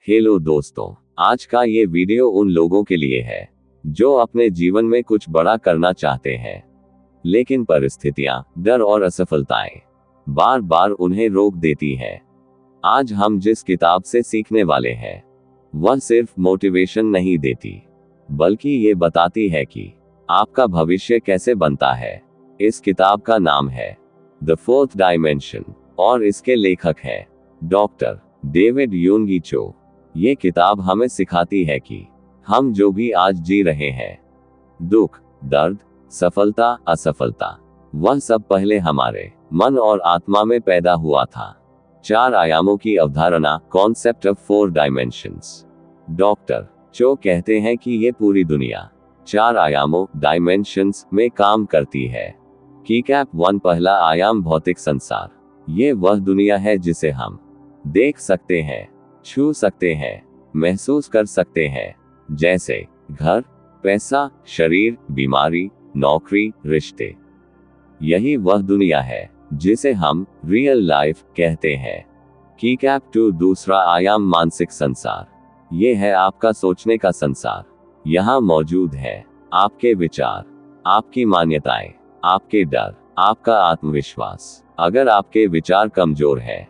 Hello दोस्तों, आज का ये वीडियो उन लोगों के लिए है जो अपने जीवन में कुछ बड़ा करना चाहते हैं, लेकिन परिस्थितियां, डर और असफलताएं बार बार उन्हें रोक देती हैं। आज हम जिस किताब से सीखने वाले हैं वह सिर्फ मोटिवेशन नहीं देती, बल्कि ये बताती है कि आपका भविष्य कैसे बनता है। इस किताब का नाम है द फोर्थ डायमेंशन और इसके लेखक हैं डॉक्टर डेविड योंगी चो। ये किताब हमें सिखाती है कि हम जो भी आज जी रहे हैं, दुख, दर्द, सफलता, असफलता, वह सब पहले हमारे मन और आत्मा में पैदा हुआ था। 4 आयामों की अवधारणा, कॉन्सेप्ट ऑफ 4 डायमेंशंस। डॉक्टर चो कहते हैं कि ये पूरी दुनिया 4 आयामों, डायमेंशंस में काम करती है। कीकैप 1 पहला आयाम भौतिक संसार। ये वह दुनिया है जिसे हम देख सकते हैं, छू सकते हैं, महसूस कर सकते हैं, जैसे घर, पैसा, शरीर, बीमारी, नौकरी, रिश्ते। यही वह दुनिया है जिसे हम रियल लाइफ कहते हैं। कीकैप 2 दूसरा आयाम मानसिक संसार। ये है आपका सोचने का संसार। यहाँ मौजूद है आपके विचार, आपकी मान्यताएं, आपके डर, आपका आत्मविश्वास। अगर आपके विचार कमजोर हैं,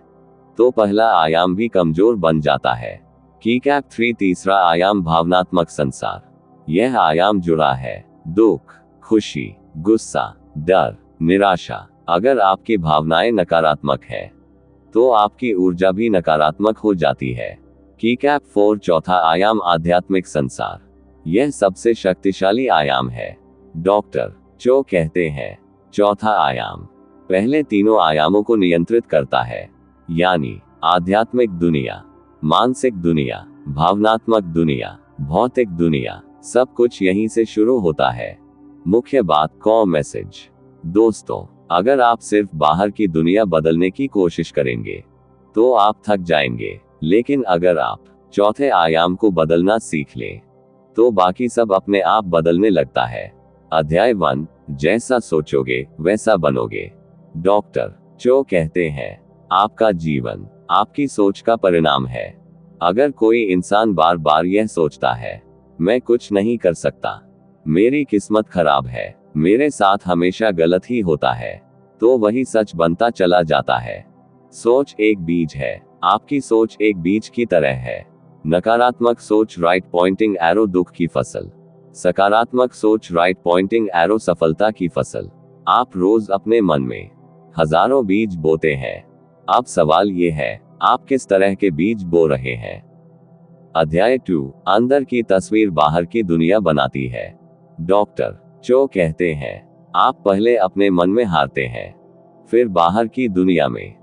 तो पहला आयाम भी कमजोर बन जाता है। कीकैप 3 तीसरा आयाम भावनात्मक संसार। यह आयाम जुड़ा है दुख, खुशी, गुस्सा, डर, निराशा। अगर आपकी भावनाएं नकारात्मक है, तो आपकी ऊर्जा भी नकारात्मक हो जाती है। कीकैप 4 चौथा आयाम आध्यात्मिक संसार। यह सबसे शक्तिशाली आयाम है। डॉक्टर चो कहते हैं चौथा आयाम पहले तीनों आयामों को नियंत्रित करता है, यानी आध्यात्मिक दुनिया, मानसिक दुनिया, भावनात्मक दुनिया, भौतिक दुनिया, सब कुछ यहीं से शुरू होता है। मुख्य बात, कॉ मैसेज। दोस्तों, अगर आप सिर्फ बाहर की दुनिया बदलने की कोशिश करेंगे तो आप थक जाएंगे, लेकिन अगर आप चौथे आयाम को बदलना सीख लें तो बाकी सब अपने आप बदलने लगता है। अध्याय 1, जैसा सोचोगे वैसा बनोगे। डॉक्टर चो कहते हैं आपका जीवन आपकी सोच का परिणाम है। अगर कोई इंसान बार बार यह सोचता है, मैं कुछ नहीं कर सकता, मेरी किस्मत खराब है, मेरे साथ हमेशा गलत ही होता है, तो वही सच बनता चला जाता है। सोच एक बीज है। आपकी सोच एक बीज की तरह है। नकारात्मक सोच राइट पॉइंटिंग एरो दुख की फसल, सकारात्मक सोच राइट पॉइंटिंग एरो सफलता की फसल। आप रोज अपने मन में हजारों बीज बोते हैं। अब सवाल ये है, आप किस तरह के बीज बो रहे हैं। अध्याय 2, अंदर की तस्वीर बाहर की दुनिया बनाती है। डॉक्टर चो कहते हैं आप पहले अपने मन में हारते हैं, फिर बाहर की दुनिया में।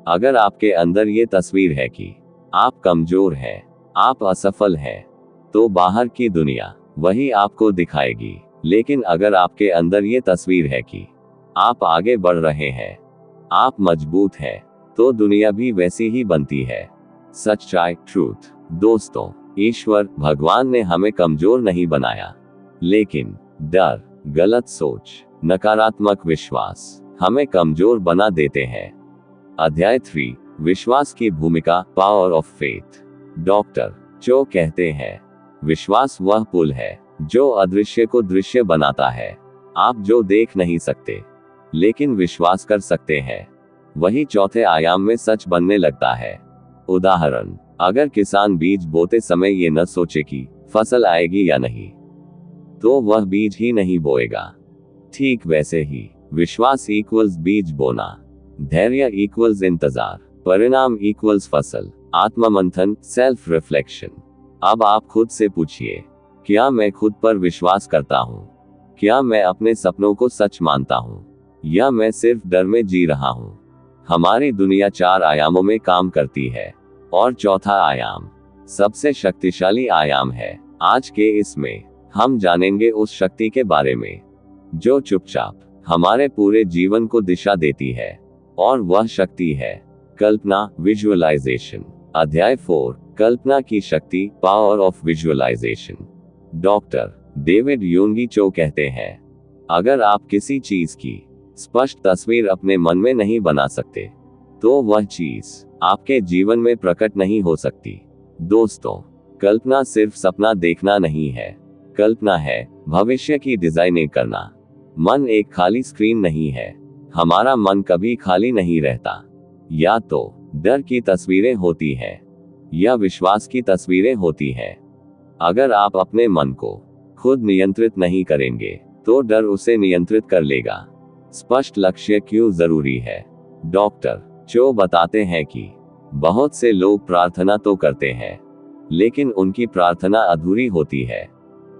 अगर आपके अंदर ये तस्वीर है कि आप कमजोर हैं, आप असफल हैं, तो बाहर की दुनिया वही आपको दिखाएगी। लेकिन अगर आपके अंदर ये तस्वीर है कि आप आगे बढ़ रहे हैं, आप मजबूत हैं, तो दुनिया भी वैसी ही बनती है। सच्चाई, ट्रूथ। दोस्तों, ईश्वर, भगवान ने हमें कमजोर नहीं बनाया, लेकिन डर, गलत सोच, नकारात्मक विश्वास हमें कमजोर बना देते हैं। अध्याय 3, विश्वास की भूमिका, पावर ऑफ फेथ। डॉक्टर चो कहते हैं विश्वास वह पुल है जो अदृश्य को दृश्य बनाता है। आप जो देख नहीं सकते लेकिन विश्वास कर सकते हैं, वही चौथे आयाम में सच बनने लगता है। उदाहरण, अगर किसान बीज बोते समय ये न सोचे कि फसल आएगी या नहीं, तो वह बीज ही नहीं बोएगा। ठीक वैसे ही विश्वास इक्वल्स बीज बोना, धैर्य इक्वल्स इंतजार, परिणाम इक्वल्स फसल। आत्ममंथन, सेल्फ रिफ्लेक्शन। अब आप खुद से पूछिए, क्या मैं खुद पर विश्वास करता हूँ? क्या मैं अपने सपनों को सच मानता हूँ, या मैं सिर्फ डर में जी रहा हूँ? हमारी दुनिया 4 आयामों में काम करती है और चौथा आयाम सबसे शक्तिशाली आयाम है। आज के इसमें हम जानेंगे उस शक्ति के बारे में जो चुपचाप हमारे पूरे जीवन को दिशा देती है, और वह शक्ति है कल्पना, विजुअलाइजेशन। अध्याय 4, कल्पना की शक्ति, power of visualization. Doctor David Yonggi Cho कहते हैं अगर आप किसी चीज की स्पष्ट तस्वीर अपने मन में नहीं बना सकते, तो वह चीज आपके जीवन में प्रकट नहीं हो सकती। दोस्तों, कल्पना सिर्फ सपना देखना नहीं है, कल्पना है भविष्य की डिजाइनिंग करना। मन एक खाली स्क्रीन नहीं है, हमारा मन कभी खाली नहीं रहता। या तो डर की तस्वीरें होती हैं, या विश्वास की तस्वीरें होती हैं। अगर आप अपने मन को खुद नियंत्रित नहीं करेंगे, तो डर उसे नियंत्रित कर लेगा। स्पष्ट लक्ष्य क्यों जरूरी है? डॉक्टर चो बताते हैं कि बहुत से लोग प्रार्थना तो करते हैं, लेकिन उनकी प्रार्थना अधूरी होती है।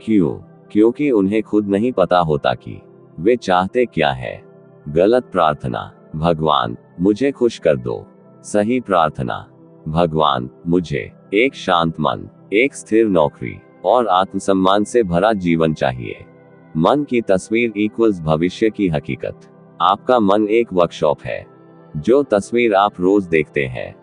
क्यों? क्योंकि उन्हें खुद नहीं पता होता कि वे चाहते क्या है। गलत प्रार्थना, भगवान मुझे खुश कर दो। सही प्रार्थना, भगवान मुझे एक शांत मन, एक स्थिर नौकरी और आत्मसम्मान से भरा जीवन चाहिए। मन की तस्वीर इक्वल्स भविष्य की हकीकत। आपका मन एक वर्कशॉप है। जो तस्वीर आप रोज देखते हैं,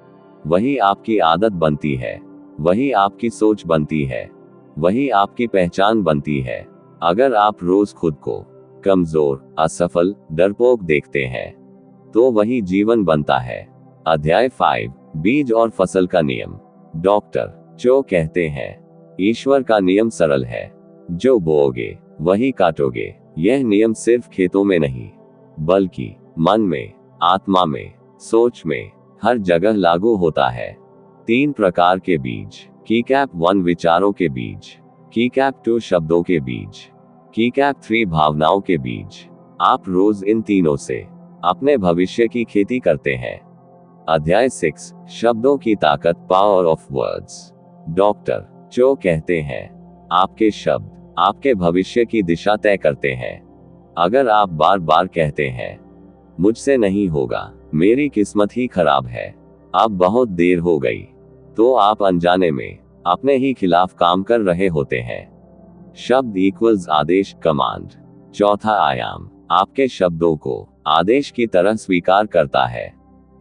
वही आपकी आदत बनती है, वही आपकी सोच बनती है, वही आपकी पहचान बनती है। अगर आप रोज खुद को कमजोर, असफल, डरपोक देखते हैं, तो वही जीवन बनता है। अध्याय 5, बीज और फसल का नियम। डॉक्टर चो कहते हैं, ईश्वर का नियम सरल है, जो बोओगे वही काटोगे। यह नियम सिर्फ खेतों में नहीं, बल्कि मन में, आत्मा में, सोच में, हर जगह लागू होता है। 3 प्रकार के बीज। कीकैप 1 विचारों के बीज, कीकैप 2 शब्दों के बीज, कीकैप 3 भावनाओं के बीज। आप रोज इन तीनों से अपने भविष्य की खेती करते हैं। अध्याय 6, शब्दों की ताकत, पावर ऑफ वर्ड्स। डॉक्टर चो कहते हैं, आपके शब्द आपके भविष्य की दिशा तय करते हैं। अगर आप बार बार कहते हैं, मुझसे नहीं होगा, मेरी किस्मत ही खराब है, अब बहुत देर हो गई, तो आप अनजाने में अपने ही खिलाफ काम कर रहे होते हैं। शब्द इक्वल्स आदेश, कमांड। चौथा आयाम आपके शब्दों को आदेश की तरह स्वीकार करता है।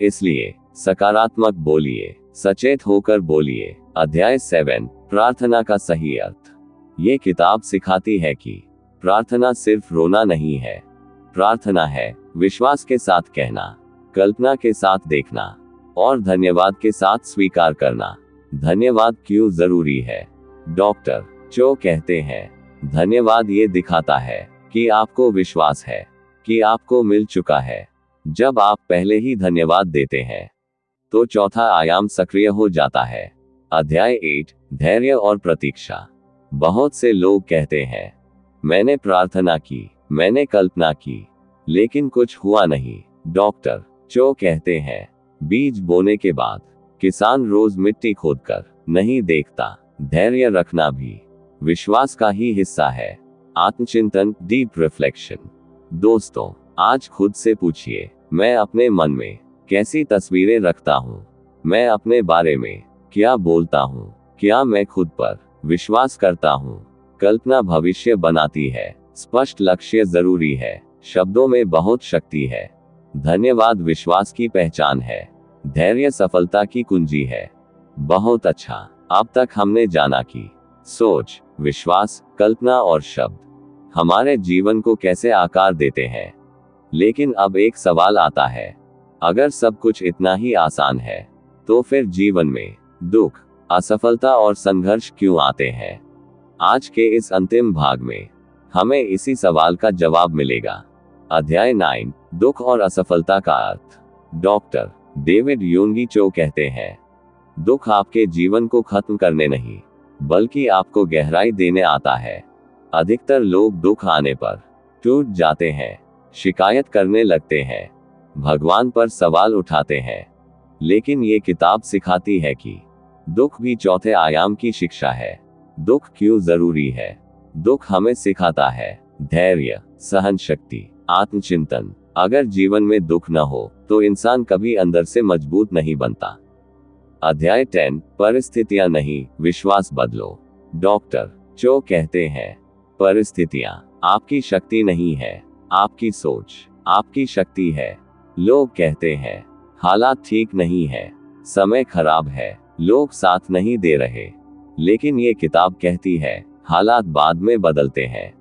इसलिए सकारात्मक बोलिए, सचेत होकर बोलिए। अध्याय 7, प्रार्थना का सही अर्थ। ये किताब सिखाती है कि प्रार्थना सिर्फ रोना नहीं है, प्रार्थना है विश्वास के साथ कहना, कल्पना के साथ देखना और धन्यवाद के साथ स्वीकार करना। धन्यवाद क्यों जरूरी है? डॉक्टर चो कहते हैं, धन्यवाद ये दिखाता है कि आपको विश्वास है कि आपको मिल चुका है। जब आप पहले ही धन्यवाद देते हैं, तो चौथा आयाम सक्रिय हो जाता है। अध्याय 8, धैर्य और प्रतीक्षा। बहुत से लोग कहते हैं, मैंने प्रार्थना की, मैंने कल्पना की, लेकिन कुछ हुआ नहीं। डॉक्टर चो कहते हैं, बीज बोने के बाद किसान रोज मिट्टी खोदकर नहीं देखता। धैर्य रखना भी विश्वास का ही हिस्सा है। आत्मचिंतन, डीप रिफ्लेक्शन। दोस्तों, आज खुद से पूछिए, मैं अपने मन में कैसी तस्वीरें रखता हूँ? मैं अपने बारे में क्या बोलता हूँ? क्या मैं खुद पर विश्वास करता हूँ? कल्पना भविष्य बनाती है, स्पष्ट लक्ष्य जरूरी है, शब्दों में बहुत शक्ति है। धन्यवाद विश्वास की पहचान है, धैर्य सफलता की कुंजी है। बहुत अच्छा, अब तक हमने जाना कि सोच, विश्वास, कल्पना और शब्द हमारे जीवन को कैसे आकार देते हैं। लेकिन अब एक सवाल आता है, अगर सब कुछ इतना ही आसान है, तो फिर जीवन में दुख, असफलता और संघर्ष क्यों आते हैं? आज के इस अंतिम भाग में हमें इसी सवाल का जवाब मिलेगा। अध्याय 9, दुख और असफलता का अर्थ। डॉक्टर डेविड यूंगी चो कहते हैं, दुख आपके जीवन को खत्म करने नहीं, बल्कि आपको गहराई देने आता है। अधिकतर लोग दुख आने पर टूट जाते हैं, शिकायत करने लगते हैं, भगवान पर सवाल उठाते हैं। लेकिन ये किताब सिखाती है कि दुख भी चौथे आयाम की शिक्षा है। दुख क्यों जरूरी है? दुख हमें सिखाता है धैर्य, सहन शक्ति, आत्मचिंतन। अगर जीवन में दुख न हो, तो इंसान कभी अंदर से मजबूत नहीं बनता। अध्याय 10, परिस्थितियां नहीं, विश्वास बदलो। डॉक्टर चो कहते हैं, परिस्थितियां आपकी शक्ति नहीं है, आपकी सोच आपकी शक्ति है। लोग कहते हैं, हालात ठीक नहीं है, समय खराब है, लोग साथ नहीं दे रहे। लेकिन ये किताब कहती है, हालात बाद में बदलते हैं,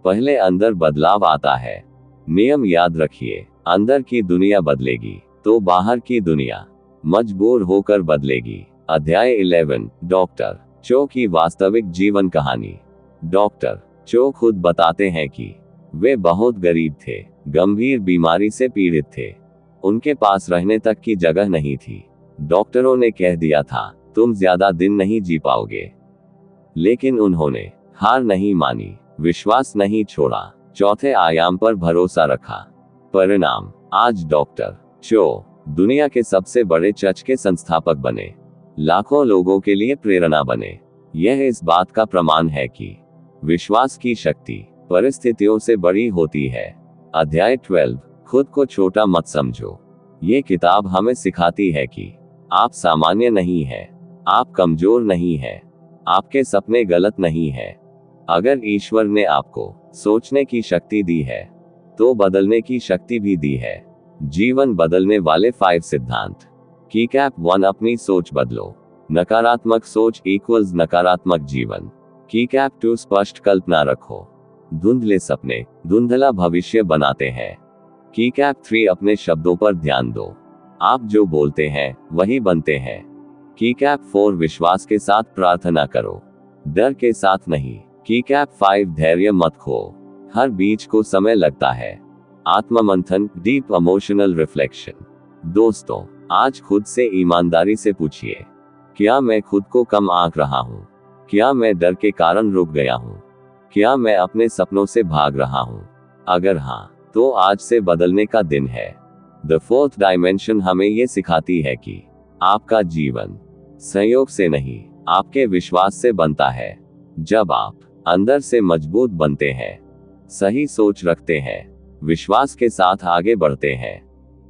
पहले अंदर बदलाव आता है। नियम याद रखिए, अंदर की दुनिया बदलेगी तो बाहर की दुनिया मजबूर होकर बदलेगी। अध्याय 11, डॉक्टर चो की वास्तविक जीवन कहानी। डॉक्टर चो खुद बताते हैं कि वे बहुत गरीब थे, गंभीर बीमारी से पीड़ित थे। उनके पास रहने तक की जगह नहीं थी। डॉक्टरों ने कह दिया था, तुम ज्यादा दिन नहीं जी पाओगे। लेकिन उन्होंने हार नहीं मानी, विश्वास नहीं छोड़ा, चौथे आयाम पर भरोसा रखा। परिणाम, आज डॉक्टर चो दुनिया के सबसे बड़े चर्च के संस्थापक बने, लाखों लोगों के लिए प्रेरणा बने। यह इस बात का प्रमाण है कि विश्वास की शक्ति परिस्थितियों से बड़ी होती है। अध्याय 12, खुद को छोटा मत समझो। ये किताब हमें सिखाती है कि आप सामान्य नहीं हैं, आप कमजोर नहीं हैं, आपके सपने गलत नहीं हैं। अगर ईश्वर ने आपको सोचने की शक्ति दी है, तो बदलने की शक्ति भी दी है। जीवन बदलने वाले 5 सिद्धांत। कीकैप 1, अपनी सोच बदलो। नकारात्मक सोच इक्वल्स नकारात्मक जीवन। कीकैप 2, स्पष्ट कल्पना रखो। धुंधले सपने धुंधला भविष्य बनाते हैं। कीकैप 3, अपने शब्दों पर ध्यान दो। आप जो बोलते हैं वही बनते हैं। कीकैप 4, विश्वास के साथ प्रार्थना करो, डर के साथ नहीं। कीकैप 5, धैर्य मत खो, हर बीज को समय लगता है। आत्ममंथन, डीप इमोशनल रिफ्लेक्शन। दोस्तों, आज खुद से ईमानदारी से पूछिए, क्या मैं खुद को कम आंक रहा हूँ? क्या मैं डर के कारण रुक गया हूँ? क्या मैं अपने सपनों से भाग रहा हूँ? अगर हाँ, तो आज से बदलने का दिन है। द 4th डायमेंशन हमें ये सिखाती है कि आपका जीवन संयोग से नहीं, आपके विश्वास से बनता है। जब आप अंदर से मजबूत बनते हैं, सही सोच रखते हैं, विश्वास के साथ आगे बढ़ते हैं,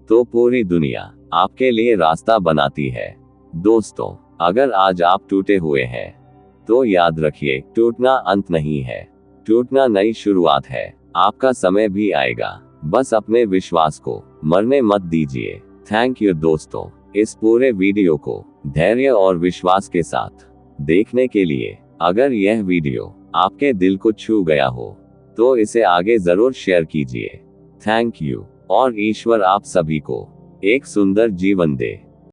तो पूरी दुनिया आपके लिए रास्ता बनाती है। दोस्तों, अगर आज आप टूटे हुए हैं, तो याद रखिए, टूटना अंत नहीं है, टूटना नई शुरुआत है। आपका समय भी आएगा, बस अपने विश्वास को मरने मत दीजिए। थैंक यू दोस्तों, इस पूरे वीडियो को धैर्य और विश्वास के साथ देखने के लिए। अगर यह वीडियो आपके दिल को छू गया हो, तो इसे आगे जरूर शेयर कीजिए। थैंक यू, और ईश्वर आप सभी को एक सुंदर जीवन दे।